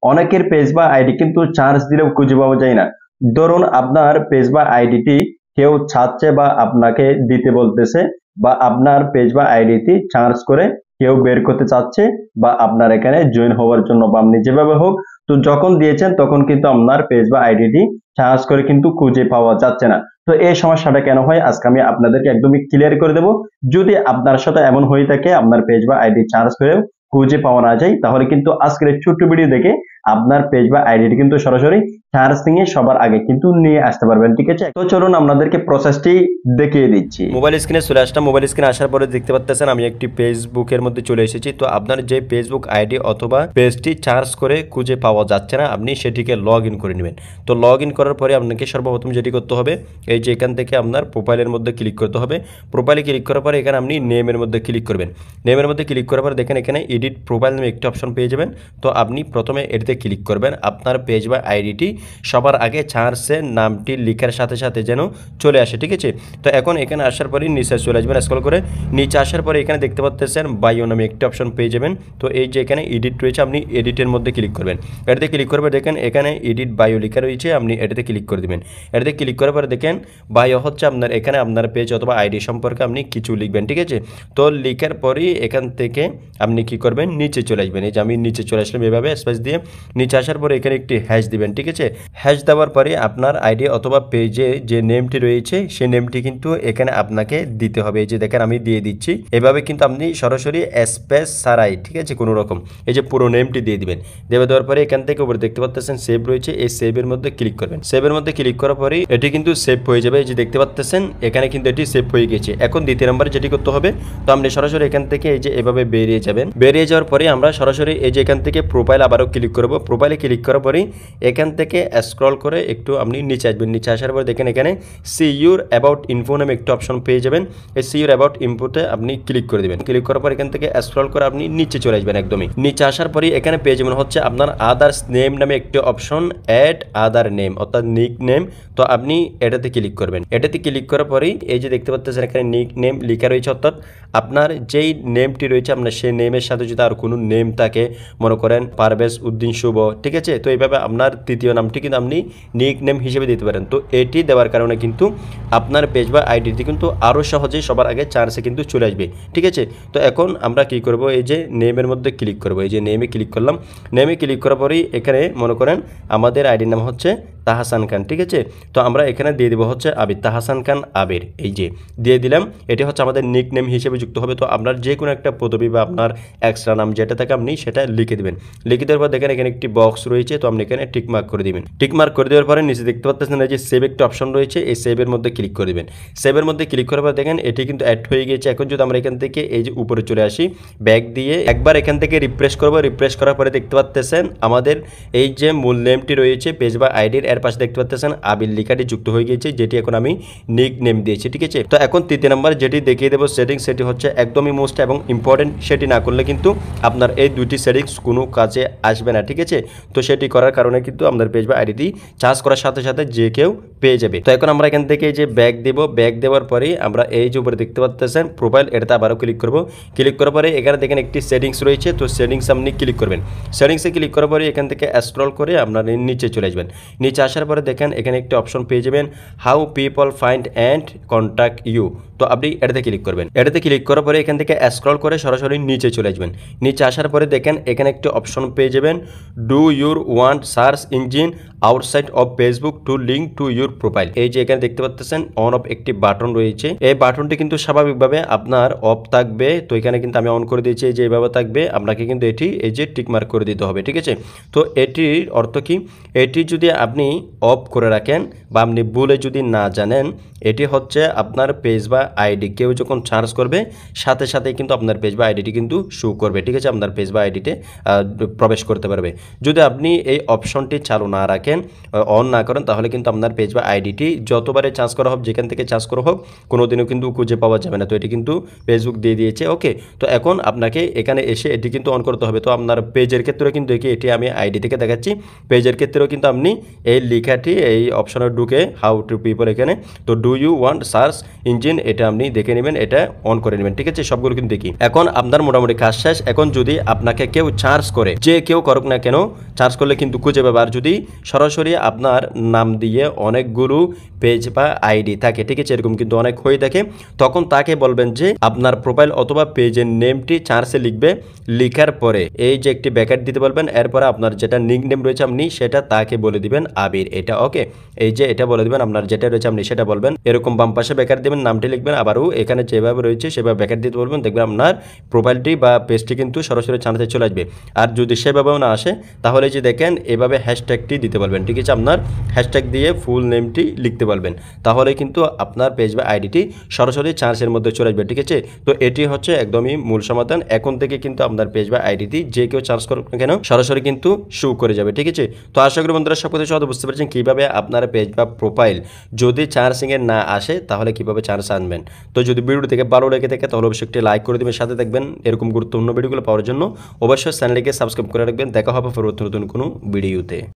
অনেকের পেজ বা আইডি কিন্তু চার্জ দিলেও খুঁজে পাওয়া যায় না। ধরুন আপনার পেজ বা আইডিটি কেউ চাচ্ছে বা আপনাকে দিতে বলতেছে, বা আপনার পেজ বা আইডিটি চার্জ করে কেউ বের করতে চাচ্ছে, বা আপনার এখানে জয়েন হওয়ার জন্য বা আপনি যেভাবে হোক, তো যখন দিয়েছেন তখন কিন্তু আপনার পেজ বা আইডিটি চার্জ করে কিন্তু খুঁজে পাওয়া যাচ্ছে না। তো এই সমস্যাটা কেন হয় আজকে আমি আপনাদেরকে একদমই ক্লিয়ার করে দেব। যদি আপনার সাথে এমন হয়ে থাকে আপনার পেজ বা আইডি চার্জ করেও খুঁজে পাওয়া না যায়, তাহলে কিন্তু আজকের এই ছোট্ট ভিডিও দেখে আপনার পেজ বা আইডিটি কিন্তু সরাসরি চার্জিং এ সবার আগে কিন্তু নিয়ে আসতে পারবেন। ঠিক আছে, তো চলুন আপনাদেরকে প্রসেসটি দেখিয়ে দিচ্ছি। মোবাইল স্ক্রিনে চলে আসলাম। মোবাইল স্ক্রিনে আসার পরে দেখতে পাচ্ছেন আমি একটি ফেসবুকের মধ্যে চলে এসেছি। তো আপনার যে ফেসবুক আইডি অথবা পেজটি চার্জ করে খুঁজে পাওয়া যাচ্ছে না, আপনি সেটিকে লগ ইন করে নেবেন। তো লগ ইন করার পরে আপনাকে সর্বপ্রথম যেটি করতে হবে, এই যে এখান থেকে আপনার প্রোফাইলের মধ্যে ক্লিক করতে হবে। প্রোফাইলে ক্লিক করার পরে এখানে আপনি নেমের মধ্যে ক্লিক করবেন। নেমের মধ্যে ক্লিক করার পরে দেখেন এখানে এডিট প্রোফাইল নামে একটি অপশন পেয়ে যাবেন। তো আপনি প্রথমে এটিতে ক্লিক করবেন। আপনার পেজ বা আইডিটি সবার আগে চার্জের নামটি লেখার সাথে সাথে যেন চলে আসে। ঠিক আছে, তো এখন এখানে আসার পরে নিচে চলে আসবেন। স্ক্রল করে নিচে আসার পরে এখানে দেখতে পাচ্ছেন বায়ো নামে একটি অপশন পেয়ে যাবেন। তো এই যে এখানে এডিট রয়েছে, আপনি এডিটের মধ্যে ক্লিক করবেন। এটাতে ক্লিক করবে, দেখেন এখানে এডিট বায়ো লেখা রয়েছে, আপনি এটাতে ক্লিক করে দেবেন। এটাতে ক্লিক করার পরে দেখেন বায়ো হচ্ছে আপনার, এখানে আপনার পেজ অথবা আইডি সম্পর্কে আপনি কিছু লিখবেন। ঠিক আছে, তো লেখার পরেই এখান থেকে আপনি কি করবেন, নিচে চলে আসবেন। এই যে আমি নিচে চলে আসলাম এভাবে স্পেস দিয়ে। নিচে আসার পরে এখানে একটি হ্যাশ দিবেন। ঠিক আছে, হ্যাশ দেওয়ার পরে আপনার আইডি অথবা পেজে যে নেমটি রয়েছে সেই নেমটি কিন্তু এখানে আপনাকে দিতে হবে। এই যে দেখেন আমি দিয়ে দিচ্ছি। এভাবে কিন্তু আপনি সরাসরি স্পেস ছাড়াই, ঠিক আছে, কোনো রকম এই যে পুরো নেমটি দিয়ে দিবেন। দেওয়ার পরে এখান থেকে উপরে দেখতে পাচ্ছেন সেভ রয়েছে, এই সেভের মধ্যে ক্লিক করবেন। সেভের মধ্যে ক্লিক করার পরে এটি কিন্তু সেভ হয়ে যাবে। এই যে দেখতে পাচ্ছেন এখানে কিন্তু এটি সেভ হয়ে গেছে। এখন দ্বিতীয় নম্বরে যেটি করতে হবে, তো আপনি সরাসরি এখান থেকে এই যে এভাবে বেরিয়ে যাবেন। বেরিয়ে যাওয়ার পরে আমরা সরাসরি এই যে এখান থেকে প্রোফাইল আবারও ক্লিক করব। প্রোফাইলে ক্লিক করার পরে এখান থেকে স্ক্রল করে একটু আপনি নিচে আসবেন। নিচে আসার পরে দেখেন এখানে সি ইউর অ্যাবাউট ইনফো নামে একটা অপশন পেয়ে যাবেন। এই সি ইউর অ্যাবাউট ইনফোতে আপনি ক্লিক করে দেবেন। ক্লিক করার পর এখান থেকে স্ক্রল করে আপনি নিচে চলে আসবেন। একদমই নিচে আসার পরে এখানে পেয়ে যাবেন হচ্ছে আপনার আদার্স নেম নামে একটি অপশন, অ্যাড আদার নেম অর্থাৎ নিক নেম। তো আপনি এটাতে ক্লিক করবেন। এটাতে ক্লিক করার পরেই এই যে দেখতে পাচ্ছেন এখানে নিক নেম লেখা রয়েছে, অর্থাৎ আপনার যেই নেমটি রয়েছে আপনার সেই নেমের সাথে যদি আর কোনো নেম থাকে, মনে করেন পারভেজ উদ্দিন শুভ, ঠিক আছে, তো এইভাবে আপনার তৃতীয় নামটি কিন্তু আপনি নিক নেম হিসেবে দিতে পারেন। তো এটি দেওয়ার কারণে কিন্তু আপনার পেজ বা আইডিটি কিন্তু আরও সহজেই সবার আগে চার্জে কিন্তু চলে আসবে। ঠিক আছে, তো এখন আমরা কি করব, এই যে নেমের মধ্যে ক্লিক করব। এই যে নেমে ক্লিক করলাম। নেমে ক্লিক করার পরেই এখানে মনে করেন আমাদের আইডির নাম হচ্ছে তাহসান খান। ঠিক আছে, তো আমরা এখানে দিয়ে দেবো হচ্ছে আবির, তাহসান খান আবির। এই যে দিয়ে দিলাম, এটি হচ্ছে আমাদের নিক নেম হিসেবে যুক্ত হবে। তো আপনার যে কোনো একটা পদবি বা আপনার এক্সট্রা নাম যেটা থাকে আপনি সেটা লিখে দেবেন। লিখে দেওয়ার পর দেখেন এখানে একটি বক্স রয়েছে, তো আপনি এখানে টিক মার্ক করে দিবেন। টিক মার্ক করে দেওয়ার পরে নিচে দেখতে পাচ্ছেন এই যে সেভ একটা অপশন রয়েছে, এই সেভের মধ্যে ক্লিক করে দেবেন। সেভের মধ্যে ক্লিক করার পর দেখেন এটি কিন্তু অ্যাড হয়ে গেছে। এখন যদি আমরা এখান থেকে এই যে উপরে চলে আসি, ব্যাক দিয়ে একবার এখান থেকে রিফ্রেশ করবো। রিফ্রেশ করার পরে দেখতে পাচ্ছেন আমাদের এই যে মূল নেমটি রয়েছে পেজ বা আইডির, এর পাশে দেখতে পাচ্ছেন আবির লেখাটি যুক্ত হয়ে গেছে, যেটি এখন আমি নিক নেম দিয়েছি। ঠিক আছে, তো এখন তৃতীয় নাম্বার যেটি দেখিয়ে দেবো সেটিংস, সেটি হচ্ছে একদমই মোস্ট এবং ইম্পর্টেন্ট। সেটি না করলে কিন্তু আপনার এই দুটি সেটিংস কোনো কাজে আসবে না। ঠিক আছে, তো সেটি করার কারণে কিন্তু আপনার পেজ বা আইডিটি চার্জ করার সাথে সাথে যে কেউ পেয়ে যাবে। তো এখন আমরা এখান থেকে যে ব্যাক দেব, ব্যাক দেওয়ার পরে আমরা এই যে উপরে দেখতে পাচ্ছেন প্রোফাইল, এটাতে আবারও ক্লিক করব। ক্লিক করার পরে এখানে দেখেন একটি সেটিংস রয়েছে, তো সেটিংস আপনি ক্লিক করবেন। সেটিংসে ক্লিক করার পরে এখান থেকে স্ক্রল করে আপনার নিচে চলে আসবেন। নিচে আসার পরে দেখেন এখানে একটি অপশন পেয়ে যাবেন, how people find and contact you. তো আপনি এটাতে ক্লিক করবেন। এটাতে ক্লিক করার পরে এখান থেকে স্ক্রল করে সরাসরি নিচে চলে আসবেন। নিচে আসার পরে দেখেন এখানে একটি অপশন পেয়ে যাবেন, do your want search engine outside of Facebook two link to your profile. এই যে এখানে দেখতে পাচ্ছেন অন অফ একটি বাটন রয়েছে, এই বাটনটি কিন্তু স্বাভাবিকভাবে আপনার অফ থাকবে। তো এখানে কিন্তু আমি অন করে দিয়েছি, যে এইভাবে থাকবে, আপনাকে কিন্তু এটি এই যে টিক মার্ক করে দিতে হবে। ঠিক আছে, তো এটির অর্থ কি, এটি যদি আপনি অফ করে রাখেন বা আপনি ভুলে যদি না জানেন, এটি হচ্ছে আপনার পেজ বা আইডি কেউ যখন সার্চ করবে সাথে সাথে কিন্তু আপনার পেজ বা আইডিটি কিন্তু শো করবে। ঠিক আছে, আপনার পেজ বা আইডিতে প্রবেশ করতে পারবে। যদি আপনি এই অপশনটি চালু না রাখেন রাখেন, অন না করেন, তাহলে কিন্তু আপনার পেজ বা আইডিটি যতবারে চার্জ করা হোক, যেখান থেকে চার্জ করা হোক, কোনোদিনও কিন্তু খুঁজে পাওয়া যাবে না। তো এটি কিন্তু ফেসবুক দিয়ে দিয়েছে। ওকে, তো এখন আপনাকে এখানে এসে এটি কিন্তু অন করতে হবে। তো আপনার পেজের ক্ষেত্রেও কিন্তু এটি আমি আইডি থেকে দেখাচ্ছি, পেজের ক্ষেত্রেও কিন্তু আপনি এই লেখাটি এই অপশনে ঢুকে হাউ টু পিপল এখানে, তো do you want search engine, এটা আপনি দেখে নেবেন, এটা অন করে নেবেন। ঠিক আছে, সবগুলো কিন্তু দেখি। এখন আপনার মোটামুটি কাজ শেষ। এখন যদি আপনাকে কেউ চার্জ করে, যে কেউ করুক না কেন, চার্জ করলে কিন্তু খুঁজে পাবে। আর যদি সরাসরি আপনার নাম দিয়ে অনেকগুলো পেজ বা আইডি থাকে, ঠিক আছে, এরকম কিন্তু অনেক হয়ে থাকে, তখন তাকে বলবেন যে আপনার প্রোফাইল অথবা পেজের নেমটি চার্জে লিখবে, লিখার পরে এই যে একটি ব্যাকেট দিতে বলবেন, এরপরে আপনার যেটা নিক নেম রয়েছে আপনি সেটা তাকে বলে দিবেন আবির, এটা ওকে, এই যে এটা বলে দিবেন, আপনার যেটা রয়েছে আপনি সেটা বলবেন, এরকম বাম পাশে ব্যাকেট দিবেন, নামটি লিখবেন, আবারও এখানে যেভাবে রয়েছে সেভাবে ব্যাকেট দিতে বলবেন, দেখবেন আপনার প্রোফাইলটি বা পেজটি কিন্তু সরাসরি চার্জে চলে আসবে। আর যদি সেভাবেও না আসে, তাহলে যে দেখেন এভাবে হ্যাশট্যাগটি দিতে বলবেন, ঠিক আছে, আপনার হ্যাশট্যাগ দিয়ে ফুল নেমটি লিখতে বলবেন, তাহলে কিন্তু আপনার পেজ বা আইডিটি সরাসরি চার্জের মধ্যে চলে আসবে। ঠিক আছে, তো এটি হচ্ছে একদমই মূল সমাধান। এখন থেকে কিন্তু আপনার পেজ বা আইডিটি যে কেউ চার্জ করুক না কেন, সরাসরি কিন্তু শো করে যাবে। ঠিক আছে, তো আশা করি বন্ধুরা সব কিছু সহজে বুঝতে পেরেছেন কিভাবে আপনার পেজ বা প্রোফাইল যদি চার্জিংয়ে না আসে তাহলে কিভাবে চার্জ আনবেন। তো যদি ভিডিও থেকে ভালো লেগে থাকে তাহলে অবশ্যই একটি লাইক করে দেবেন, সাথে দেখবেন এরকম গুরুত্বপূর্ণ ভিডিওগুলো পাওয়ার জন্য অবশ্যই চ্যানেলটিকে সাবস্ক্রাইব করে রাখবেন। দেখা হবে পরবর্তী নতুন কোনো ভিডিওতে।